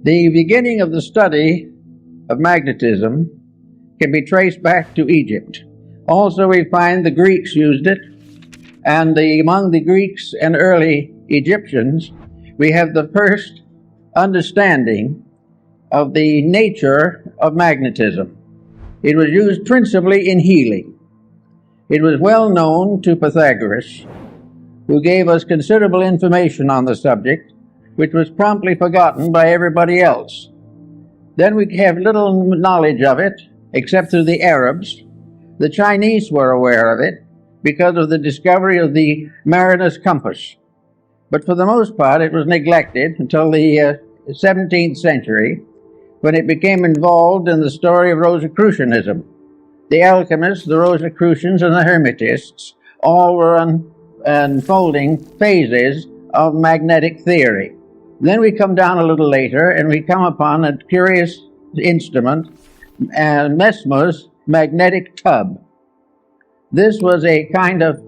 The beginning of the study of magnetism can be traced back to Egypt. Also, we find the Greeks used it, and among the Greeks and early Egyptians, we have the first understanding of the nature of magnetism. It was used principally in healing. It was well known to Pythagoras, who gave us considerable information on the subject, which was promptly forgotten by everybody else. Then we have little knowledge of it, except through the Arabs. The Chinese were aware of it because of the discovery of the mariner's compass. But for the most part, it was neglected until the 17th century, when it became involved in the story of Rosicrucianism. The alchemists, the Rosicrucians, and the Hermetists all were unfolding phases of magnetic theory. Then we come down a little later and we come upon a curious instrument, Mesmer's magnetic tub. This was a kind of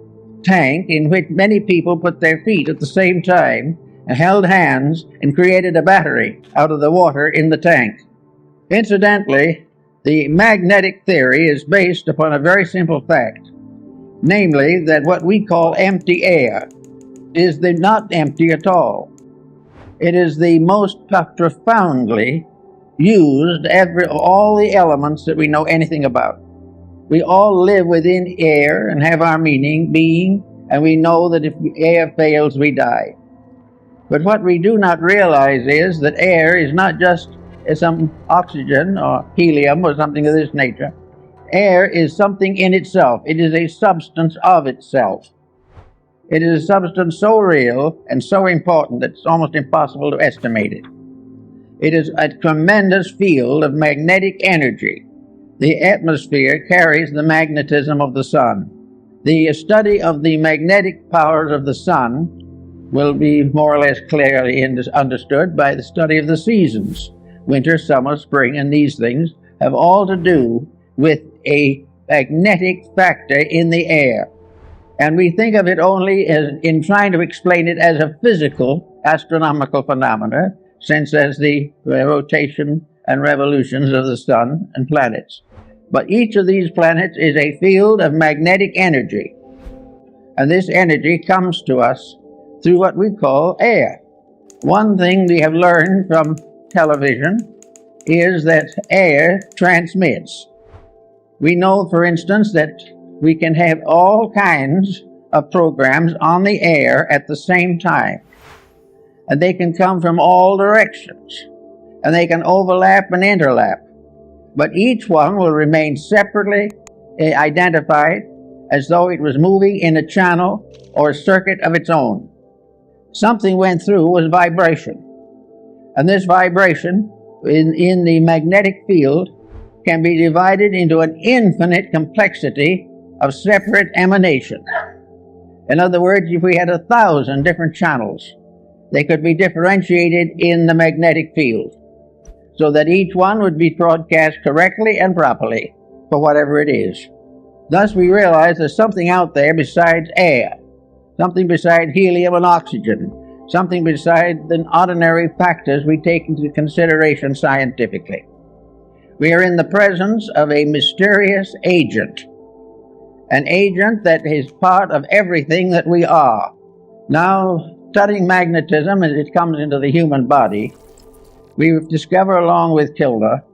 tank in which many people put their feet at the same time and held hands and created a battery out of the water in the tank. Incidentally, the magnetic theory is based upon a very simple fact, namely that what we call empty air is not empty at all. It is the most profoundly used all the elements that we know anything about. We all live within air and have our being, and we know that if air fails, we die. But what we do not realize is that air is not just some oxygen or helium or something of this nature. Air is something in itself. It is a substance of itself. It is a substance so real and so important that it's almost impossible to estimate it. It is a tremendous field of magnetic energy. The atmosphere carries the magnetism of the sun. The study of the magnetic powers of the sun will be more or less clearly understood by the study of the seasons. Winter, summer, spring, and these things have all to do with a magnetic factor in the air. And we think of it only in trying to explain it as a physical astronomical phenomena, since as the rotation and revolutions of the sun and planets. But each of these planets is a field of magnetic energy. And this energy comes to us through what we call air. One thing we have learned from television is that air transmits. We know, for instance, that we can have all kinds of programs on the air at the same time. And they can come from all directions. And they can overlap and interlap. But each one will remain separately identified as though it was moving in a channel or a circuit of its own. Something went through was vibration. And this vibration in the magnetic field can be divided into an infinite complexity of separate emanations. In other words, if we had 1,000 different channels, they could be differentiated in the magnetic field, so that each one would be broadcast correctly and properly for whatever it is. Thus we realize there's something out there besides air, something besides helium and oxygen, something besides the ordinary factors we take into consideration scientifically. We are in the presence of a mysterious agent, an agent that is part of everything that we are. Now, studying magnetism as it comes into the human body, we discover, along with Kilda,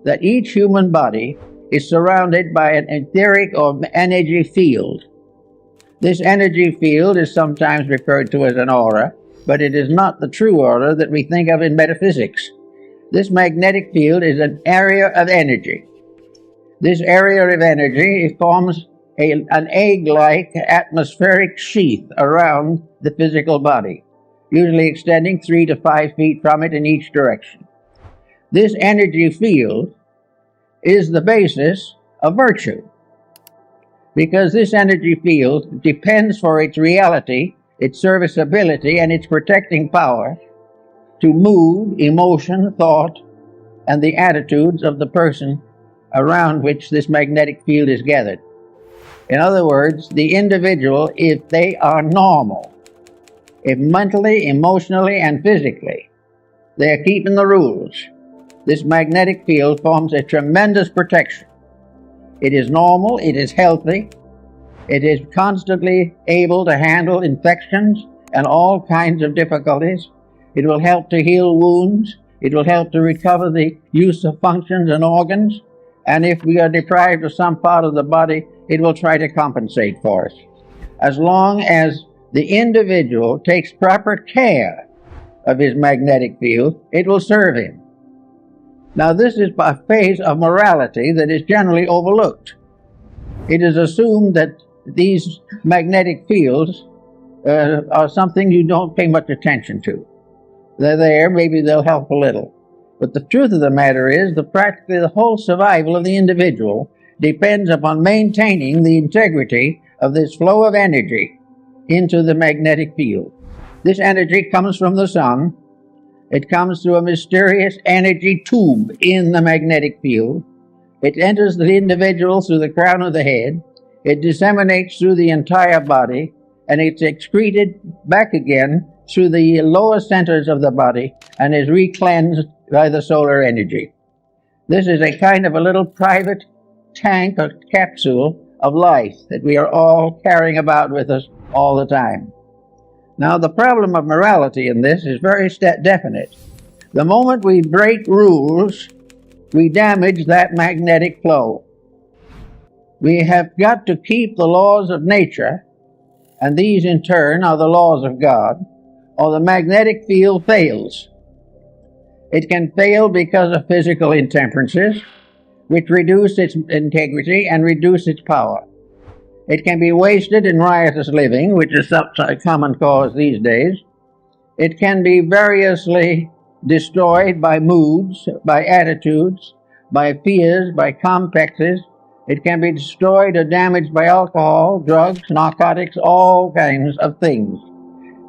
that each human body is surrounded by an etheric or energy field. This energy field is sometimes referred to as an aura, but it is not the true aura that we think of in metaphysics. This magnetic field is an area of energy. This area of energy forms an egg-like atmospheric sheath around the physical body, usually extending 3 to 5 feet from it in each direction. This energy field is the basis of virtue, because this energy field depends for its reality, its serviceability, and its protecting power to mood, emotion, thought, and the attitudes of the person around which this magnetic field is gathered. In other words, the individual, if they are normal, if mentally, emotionally, and physically, They are keeping the rules. This magnetic field forms a tremendous protection. It is normal, it is healthy, it is constantly able to handle infections and all kinds of difficulties. It will help to heal wounds. It will help to recover the use of functions and organs. And if we are deprived of some part of the body, it will try to compensate for us. As long as the individual takes proper care of his magnetic field, it will serve him. Now, this is a phase of morality that is generally overlooked. It is assumed that these magnetic fields are something you don't pay much attention to. They're there, maybe they'll help a little. But the truth of the matter is that practically the whole survival of the individual depends upon maintaining the integrity of this flow of energy into the magnetic field. This energy comes from the sun. It comes through a mysterious energy tube in the magnetic field. It enters the individual through the crown of the head. It disseminates through the entire body, and it's excreted back again through the lower centers of the body and is recleansed by the solar energy. This is a kind of a little private tank or capsule of life that we are all carrying about with us all the time. Now, the problem of morality in this is very definite. The moment we break rules, we damage that magnetic flow. We have got to keep the laws of nature, and these in turn are the laws of God, or the magnetic field fails. It can fail because of physical intemperances, which reduce its integrity and reduce its power. It can be wasted in riotous living, which is a common cause these days. It can be variously destroyed by moods, by attitudes, by fears, by complexes. It can be destroyed or damaged by alcohol, drugs, narcotics, all kinds of things.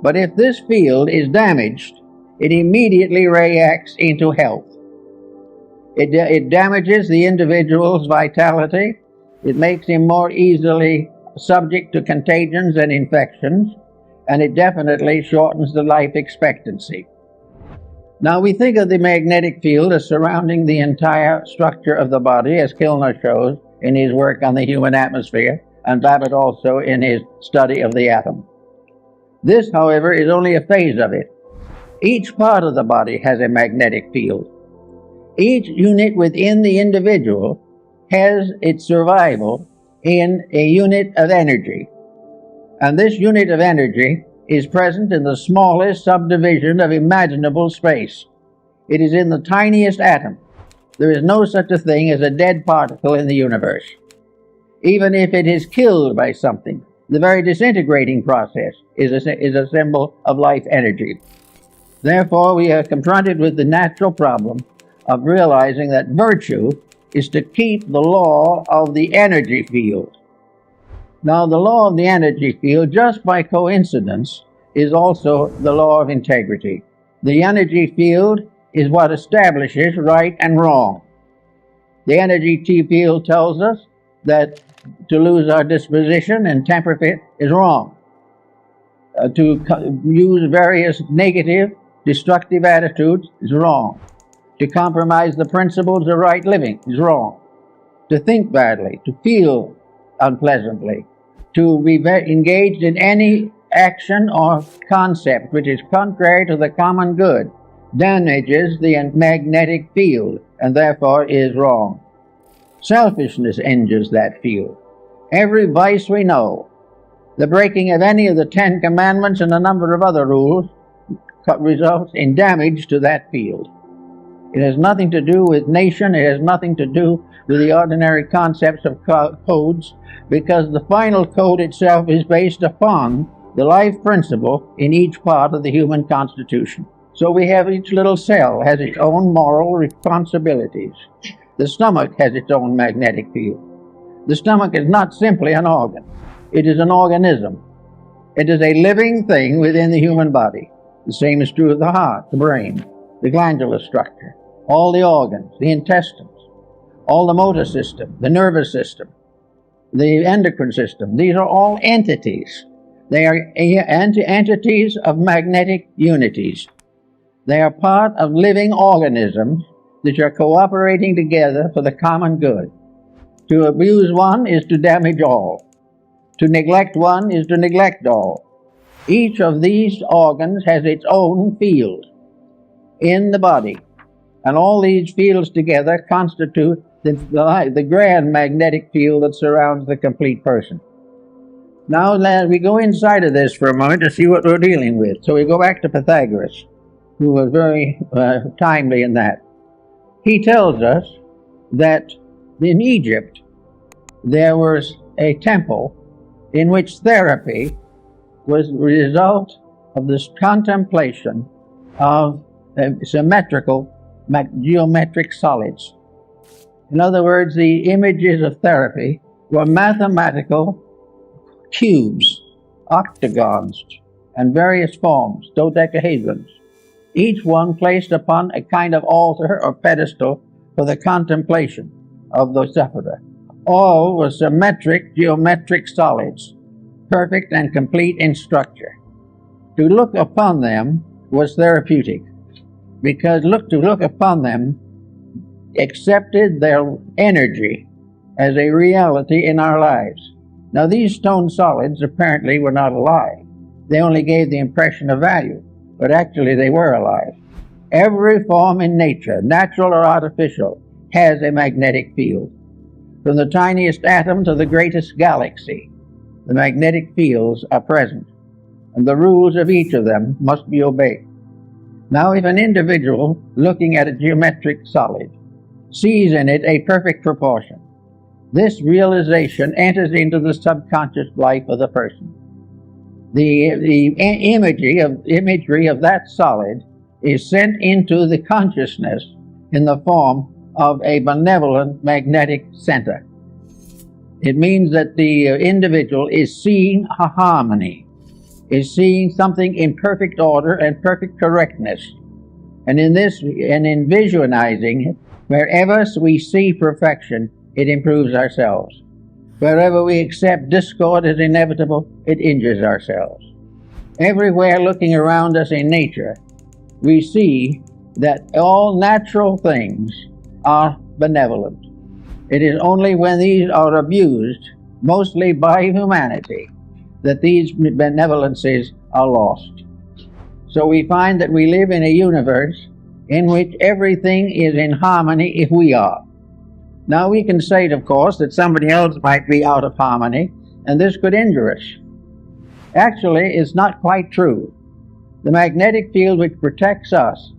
But if this field is damaged, it immediately reacts into health. It damages the individual's vitality. It makes him more easily subject to contagions and infections, and it definitely shortens the life expectancy. Now, we think of the magnetic field as surrounding the entire structure of the body, as Kilner shows in his work on the human atmosphere, and Babbitt also in his study of the atom. This, however, is only a phase of it. Each part of the body has a magnetic field. Each unit within the individual has its survival in a unit of energy. And this unit of energy is present in the smallest subdivision of imaginable space. It is in the tiniest atom. There is no such a thing as a dead particle in the universe. Even if it is killed by something, the very disintegrating process is a symbol of life energy. Therefore, we are confronted with the natural problem of realizing that virtue is to keep the law of the energy field. Now, the law of the energy field, just by coincidence, is also the law of integrity. The energy field is what establishes right and wrong. The energy field tells us that to lose our disposition and temper fit is wrong. To use various negative, destructive attitudes is wrong. To compromise the principles of right living is wrong. To think badly, to feel unpleasantly, to be engaged in any action or concept which is contrary to the common good damages the magnetic field and therefore is wrong. Selfishness injures that field. Every vice we know, the breaking of any of the 10 Commandments and a number of other rules results in damage to that field. It has nothing to do with nation. It has nothing to do with the ordinary concepts of codes, because the final code itself is based upon the life principle in each part of the human constitution. So we have each little cell has its own moral responsibilities. The stomach has its own magnetic field. The stomach is not simply an organ. It is an organism. It is a living thing within the human body. The same is true of the heart, the brain, the glandular structure, all the organs, the intestines, all the motor system, the nervous system, the endocrine system. These are all entities. They are entities of magnetic unities. They are part of living organisms that are cooperating together for the common good. To abuse one is to damage all. To neglect one is to neglect all. Each of these organs has its own field in the body, and all these fields together constitute the grand magnetic field that surrounds the complete person. Now we go inside of this for a moment to see what we're dealing with. So we go back to Pythagoras, who was very timely in that. He tells us that in Egypt there was a temple in which therapy was the result of this contemplation of symmetrical geometric solids. In other words, the images of therapy were mathematical cubes, octagons, and various forms, dodecahedrons, each one placed upon a kind of altar or pedestal for the contemplation of the sufferer. All were symmetric geometric solids, perfect and complete in structure. To look upon them was therapeutic, because to look upon them accepted their energy as a reality in our lives. Now, these stone solids apparently were not alive. They only gave the impression of value, but actually they were alive. Every form in nature, natural or artificial, has a magnetic field. From the tiniest atom to the greatest galaxy, the magnetic fields are present, and the rules of each of them must be obeyed. Now, if an individual looking at a geometric solid sees in it a perfect proportion, this realization enters into the subconscious life of the person. The imagery of that solid is sent into the consciousness in the form of a benevolent magnetic center. It means that the individual is seeing a harmony, is seeing something in perfect order and perfect correctness. And in visualizing it, wherever we see perfection, it improves ourselves. Wherever we accept discord as inevitable, it injures ourselves. Everywhere looking around us in nature, we see that all natural things are benevolent. It is only when these are abused, mostly by humanity, that these benevolences are lost. So we find that we live in a universe in which everything is in harmony if we are. Now we can say, of course, that somebody else might be out of harmony, and this could injure us. Actually, it's not quite true. The magnetic field which protects us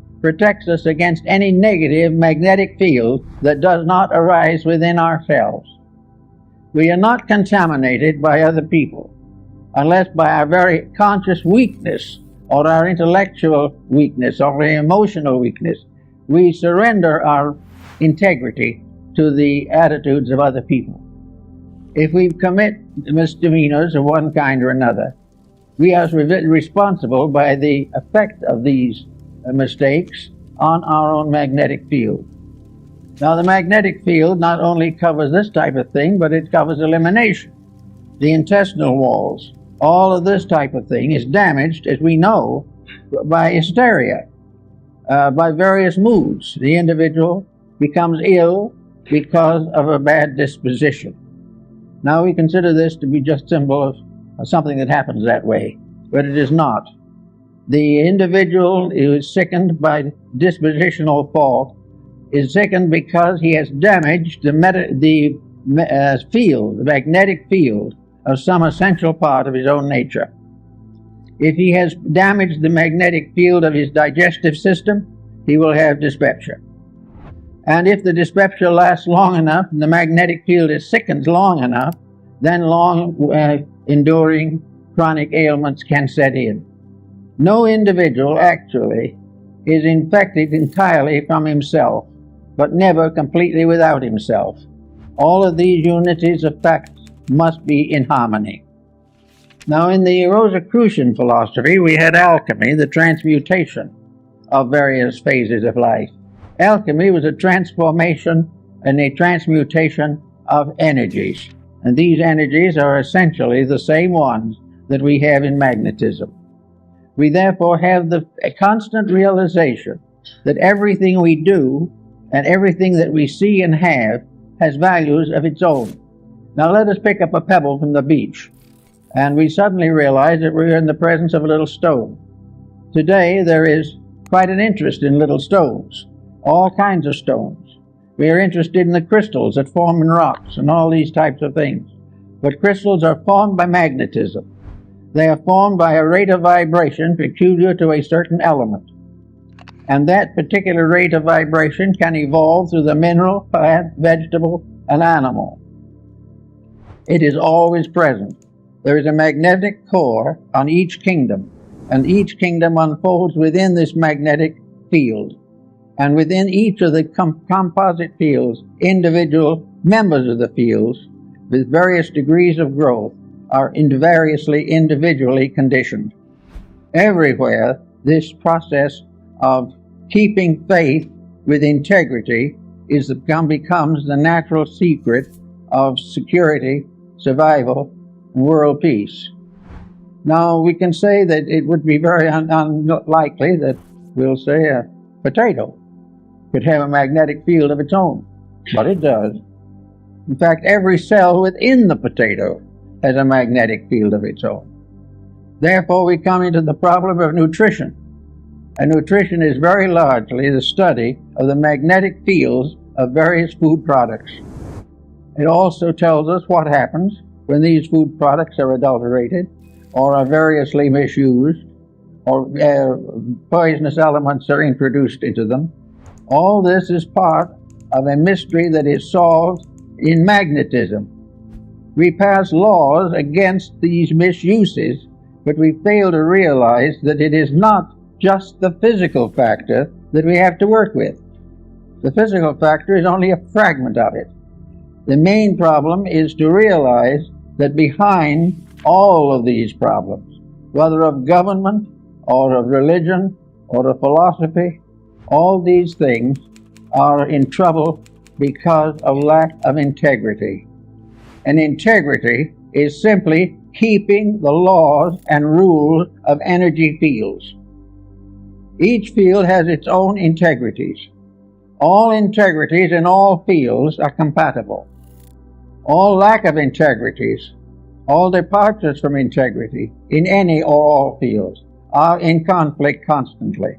against any negative magnetic field that does not arise within ourselves. We are not contaminated by other people, unless by our very conscious weakness, or our intellectual weakness, or our emotional weakness, we surrender our integrity to the attitudes of other people. If we commit misdemeanors of one kind or another, we are responsible by the effect of these mistakes on our own magnetic field. Now, the magnetic field not only covers this type of thing, but it covers elimination, the intestinal walls. All of this type of thing is damaged, as we know, by hysteria, by various moods. The individual becomes ill because of a bad disposition. Now we consider this to be just symbol of something that happens that way, but it is not. The individual who is sickened by dispositional fault is sickened because he has damaged the magnetic field of some essential part of his own nature. If he has damaged the magnetic field of his digestive system, he will have dyspepsia. And if the dyspepsia lasts long enough, and the magnetic field is sickened long enough, then enduring chronic ailments can set in. No individual actually is infected entirely from himself, but never completely without himself. All of these unities of fact must be in harmony. Now, in the Rosicrucian philosophy, we had alchemy, the transmutation of various phases of life. Alchemy was a transformation and a transmutation of energies, and these energies are essentially the same ones that we have in magnetism. We therefore have a constant realization that everything we do and everything that we see and have has values of its own. Now let us pick up a pebble from the beach, and we suddenly realize that we're in the presence of a little stone. Today there is quite an interest in little stones, all kinds of stones. We are interested in the crystals that form in rocks and all these types of things. But crystals are formed by magnetism. They are formed by a rate of vibration peculiar to a certain element. And that particular rate of vibration can evolve through the mineral, plant, vegetable, and animal. It is always present. There is a magnetic core on each kingdom, and each kingdom unfolds within this magnetic field. And within each of the composite fields, individual members of the fields with various degrees of growth are variously individually conditioned. Everywhere, this process of keeping faith with integrity becomes the natural secret of security, survival, and world peace. Now, we can say that it would be very unlikely that, we'll say, a potato could have a magnetic field of its own, but it does. In fact, every cell within the potato has a magnetic field of its own. Therefore, we come into the problem of nutrition. And nutrition is very largely the study of the magnetic fields of various food products. It also tells us what happens when these food products are adulterated or are variously misused or poisonous elements are introduced into them. All this is part of a mystery that is solved in magnetism. We pass laws against these misuses, but we fail to realize that it is not just the physical factor that we have to work with. The physical factor is only a fragment of it. The main problem is to realize that behind all of these problems, whether of government or of religion or of philosophy, all these things are in trouble because of lack of integrity. And integrity is simply keeping the laws and rules of energy fields. Each field has its own integrities. All integrities in all fields are compatible. All lack of integrities, all departures from integrity in any or all fields are in conflict constantly.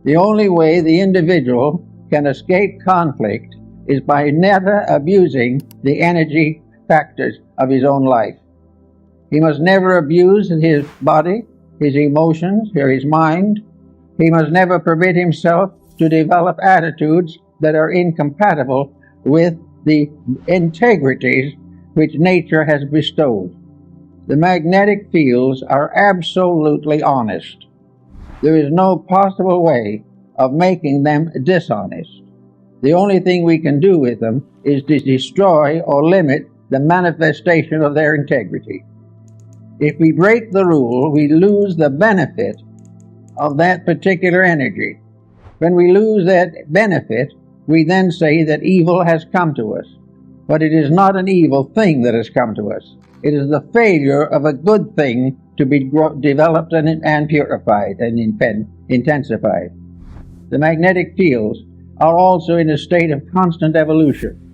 The only way the individual can escape conflict is by never abusing the energy factors of his own life. He must never abuse his body, his emotions, or his mind. He must never permit himself to develop attitudes that are incompatible with the integrities which nature has bestowed. The magnetic fields are absolutely honest. There is no possible way of making them dishonest. The only thing we can do with them is to destroy or limit the manifestation of their integrity. If we break the rule, we lose the benefit of that particular energy. When we lose that benefit, we then say that evil has come to us. But it is not an evil thing that has come to us. It is the failure of a good thing to be developed and purified and intensified. The magnetic fields are also in a state of constant evolution.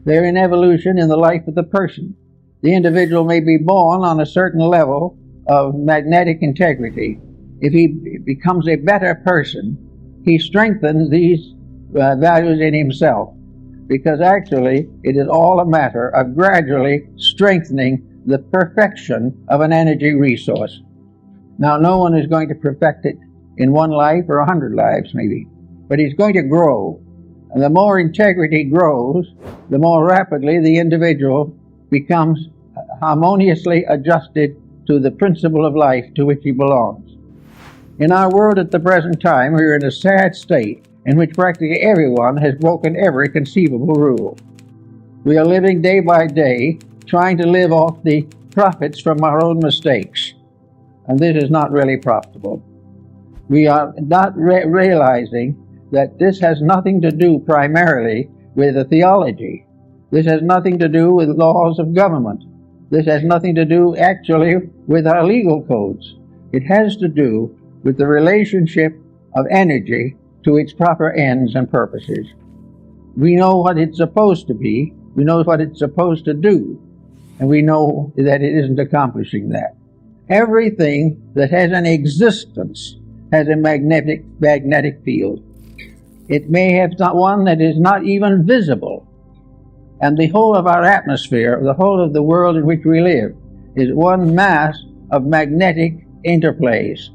They're in evolution in the life of the person. The individual may be born on a certain level of magnetic integrity. If he becomes a better person, he strengthens these values in himself, because actually it is all a matter of gradually strengthening the perfection of an energy resource. Now, no one is going to perfect it in one life or 100 lives maybe, but he's going to grow. And the more integrity grows, the more rapidly the individual becomes harmoniously adjusted to the principle of life to which he belongs. In our world at the present time, we are in a sad state in which practically everyone has broken every conceivable rule. We are living day by day trying to live off the profits from our own mistakes, and this is not really profitable. We are not realizing that this has nothing to do primarily with the theology. This has nothing to do with laws of government. This has nothing to do actually with our legal codes. It has to do with the relationship of energy to its proper ends and purposes. We know what it's supposed to be, we know what it's supposed to do, and we know that it isn't accomplishing that. Everything that has an existence has a magnetic field. It may have one that is not even visible. And the whole of our atmosphere, the whole of the world in which we live, is one mass of magnetic interplays.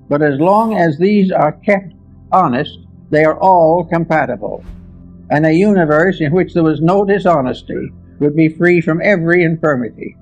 But as long as these are kept honest, they are all compatible. And a universe in which there was no dishonesty would be free from every infirmity.